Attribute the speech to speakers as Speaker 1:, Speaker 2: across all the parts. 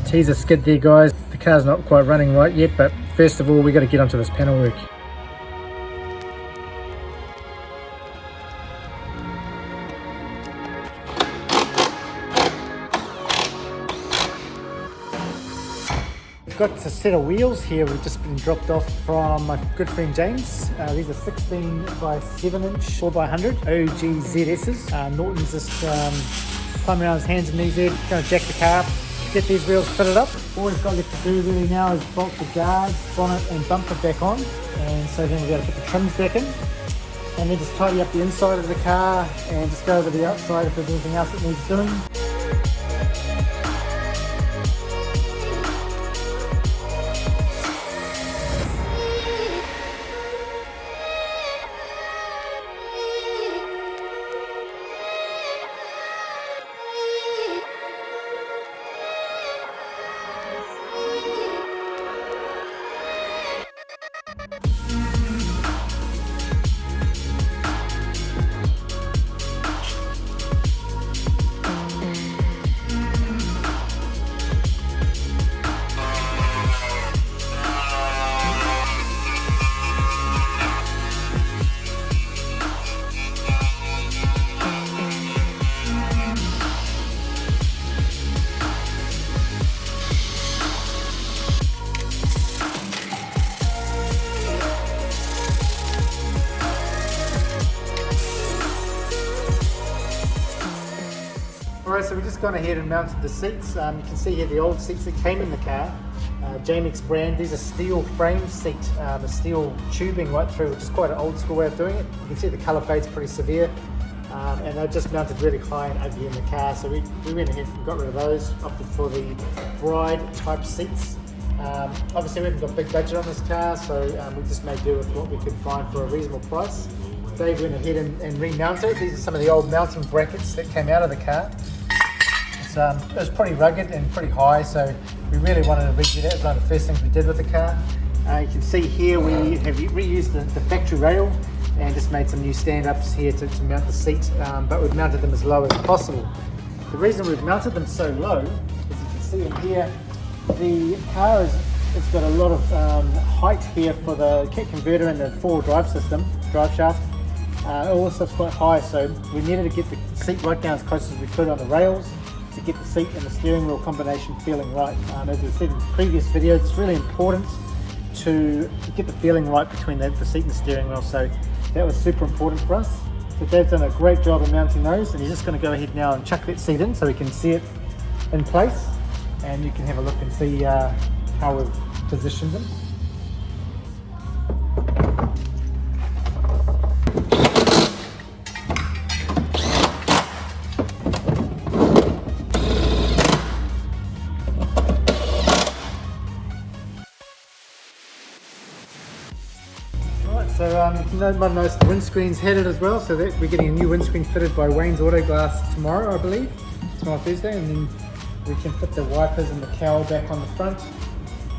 Speaker 1: teaser skid there, guys. The car's not quite running right yet, but first of all we got to get onto this panel work. Got a set of wheels here. We've just been dropped off from my good friend James. These are 16 by 7 inch 4x100 OGZS's. Norton's just climbing around his hands and knees there, going to jack the car up, get these wheels fitted up. All we've got left to do really now is bolt the guards, bonnet and bumper back on, and so then we've got to put the trims back in, and then just tidy up the inside of the car and just go over the outside if there's anything else that needs doing. Alright, so we've just gone ahead and mounted the seats. You can see here the old seats that came in the car. Jamix brand. These are steel frame seat, the steel tubing right through, which is quite an old school way of doing it. You can see the colour fade's pretty severe, and they're just mounted really high and ugly in the car. So we went ahead and got rid of those, opted for the bride type seats. Obviously we haven't got a big budget on this car, so we just made do with what we could find for a reasonable price. Dave went ahead and remounted. These are some of the old mounting brackets that came out of the car. It was pretty rugged and pretty high, so we really wanted to redo that. It was one of the first things we did with the car. You can see here we have reused the factory rail and just made some new stand-ups here to mount the seat, but we've mounted them as low as possible. The reason we've mounted them so low, as you can see in here, the car it's got a lot of height here for the kick converter and the four-wheel drive system, drive shaft. All this stuff's quite high, so we needed to get the seat right down as close as we could on the rails to get the seat and the steering wheel combination feeling right. As I said in previous videos, it's really important to get the feeling right between the seat and the steering wheel, so that was super important for us. So Dad's done a great job of mounting those, and he's just going to go ahead now and chuck that seat in so we can see it in place, and you can have a look and see how we've positioned them. So you might notice the windscreen's headed as well, so that we're getting a new windscreen fitted by Wayne's Auto Glass tomorrow, I believe. Tomorrow Thursday, and then we can fit the wipers and the cowl back on the front.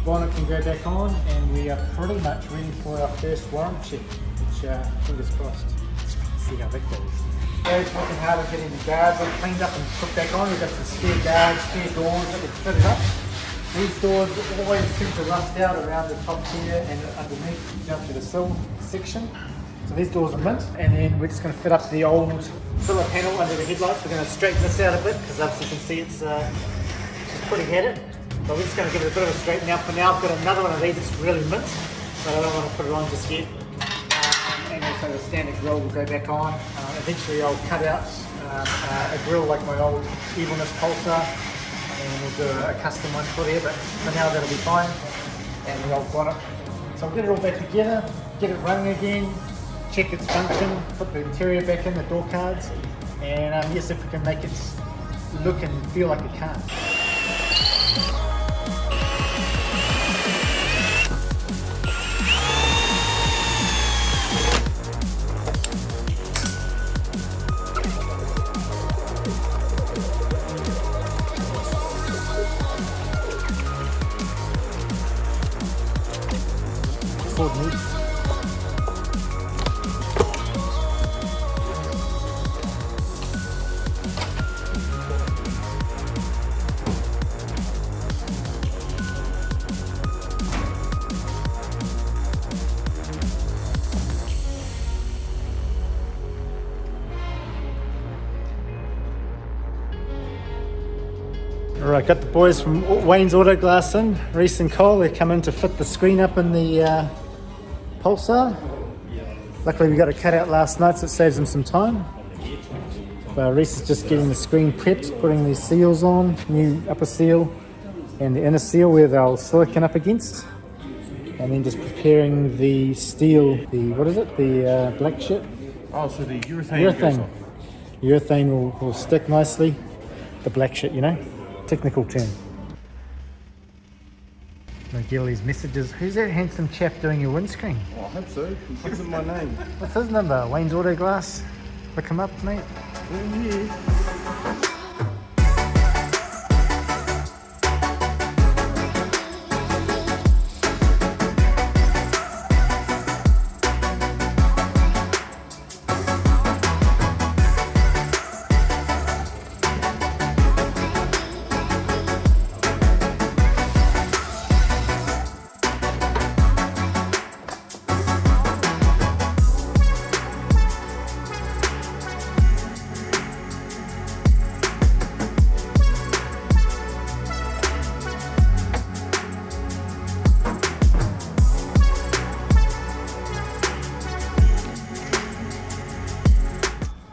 Speaker 1: Bonnet can go back on, and we are pretty much ready for our first warrant check, which fingers crossed. Let's see how big that is. Dad's working hard at getting the guards all cleaned up and put back on. We've got some spare guards, spare doors that we've fitted up. These doors always seem to rust out around the top here and underneath down to the sill section. So these doors are mint, and then we're just going to fit up the old filler panel under the headlights. We're going to straighten this out a bit because as you can see it's pretty headed. But we're just going to give it a bit of a straighten out. For now I've got another one of these that's really mint, but I don't want to put it on just yet. And also the standard grille will go back on. Eventually I'll cut out a grille like my old Evilness Pulsar, and we'll do a custom one for there, but for now that'll be fine. And the old bonnet. So we'll get it all back together, get it running again, check its function, put the interior back in, the door cards, and yes, if we can make it look and feel like a car. Alright, got the boys from Wayne's Auto Glass in, Reese and Cole. They come in to fit the screen up in the Pulsar. Luckily we got it cut out last night, so it saves them some time. Reese is just getting the screen prepped, putting these seals on, new upper seal and the inner seal where they'll silicon up against. And then just preparing the steel, the black shit?
Speaker 2: Oh, so the urethane.
Speaker 1: Urethane will stick nicely. The black shit, you know? Technical term. McGilly's messages. Who's that handsome chap doing your windscreen?
Speaker 2: Oh, I hope so. What's in my name?
Speaker 1: What's his number? Wayne's Auto Glass. Look him up, mate.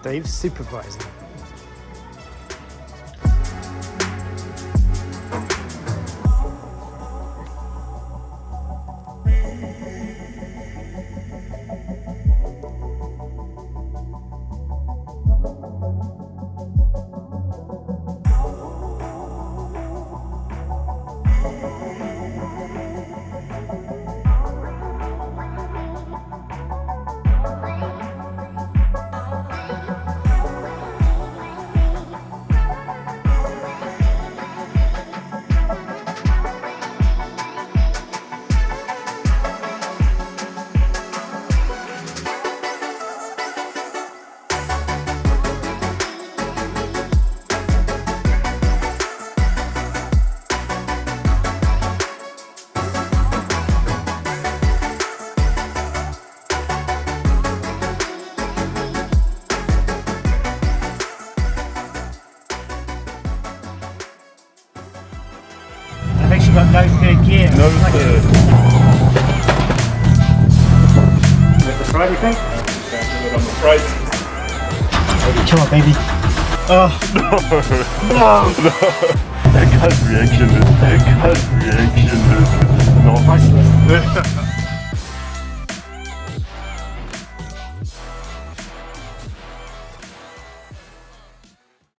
Speaker 1: Dave's supervising. Got no third gear.
Speaker 2: No third.
Speaker 1: Is that the fried, you think?
Speaker 2: I'm afraid.
Speaker 1: Come on, baby. Oh. No.
Speaker 2: No. That guy's reaction is not
Speaker 1: priceless.